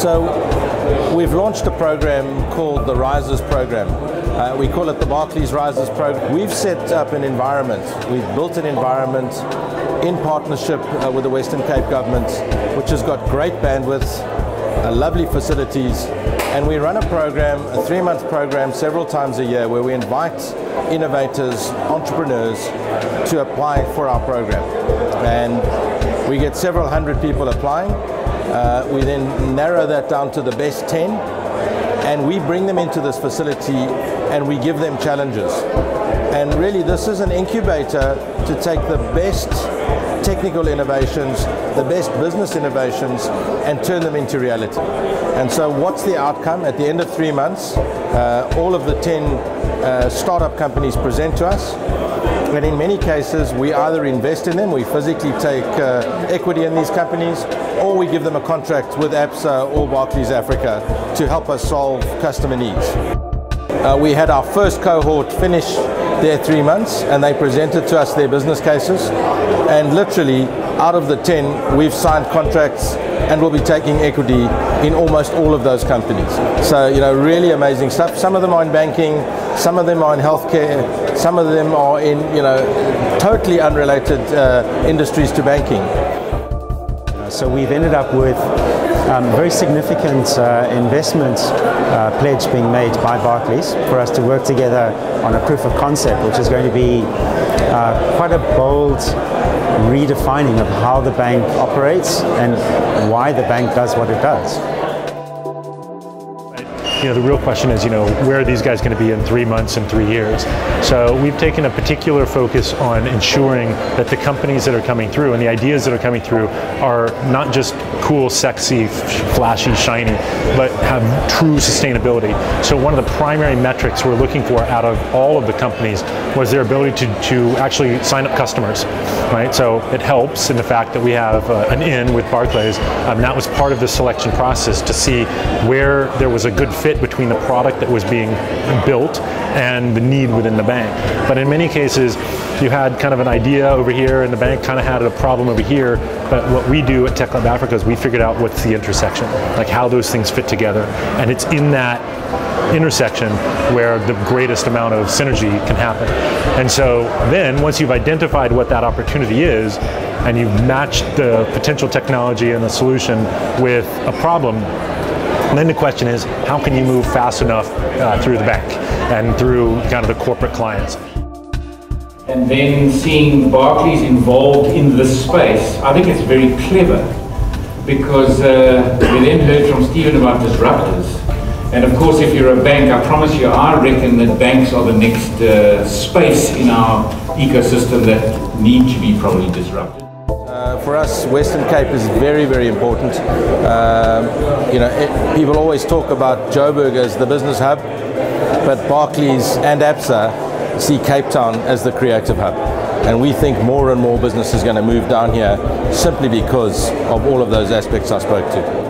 So we've launched a program called the Risers program. We call it the Barclays Risers program. We've set up an environment. We've built an environment in partnership with the Western Cape government, which has got great bandwidth, lovely facilities, and we run a program, a 3-month program, several times a year where we invite innovators, entrepreneurs to apply for our program. And we get several hundred people applying. We then narrow that down to the best 10, and we bring them into this facility and we give them challenges. And really this is an incubator to take the best technical innovations, the best business innovations, and turn them into reality. And so what's the outcome? At the end of 3 months, all of the 10 startup companies present to us. And in many cases, we either invest in them, we physically take equity in these companies, or we give them a contract with ABSA or Barclays Africa to help us solve customer needs. We had our first cohort finish their 3 months, and they presented to us their business cases. And literally, out of the 10, we've signed contracts and will be taking equity in almost all of those companies. So, you know, really amazing stuff. Some of them are in banking, some of them are in healthcare, some of them are in, you know, totally unrelated industries to banking. So we've ended up with very significant investment pledge being made by Barclays for us to work together on a proof of concept, which is going to be quite a bold redefining of how the bank operates and why the bank does what it does. You know, the real question is, you know, where are these guys going to be in 3 months and 3 years? So we've taken a particular focus on ensuring that the companies that are coming through and the ideas that are coming through are not just cool, sexy, flashy, shiny, but have true sustainability. So one of the primary metrics we're looking for out of all of the companies was their ability to actually sign up customers, right? So it helps in the fact that we have an in with Barclays. That was part of the selection process to see where there was a good fit between the product that was being built and the need within the bank. But in many cases, you had kind of an idea over here and the bank kind of had a problem over here. But what we do at Tech Lab Africa is we figured out what's the intersection, like how those things fit together. And it's in that intersection where the greatest amount of synergy can happen. And so then once you've identified what that opportunity is and you've matched the potential technology and the solution with a problem, then the question is, how can you move fast enough through the bank and through kind of the corporate clients? And then seeing Barclays involved in this space, I think it's very clever, because we then heard from Stephen about disruptors. And of course, if you're a bank, I promise you, I reckon that banks are the next space in our ecosystem that need to be probably disrupted. For us, Western Cape is very, very important. You know, people always talk about Joburg as the business hub, but Barclays and ABSA see Cape Town as the creative hub. And we think more and more business is going to move down here simply because of all of those aspects I spoke to.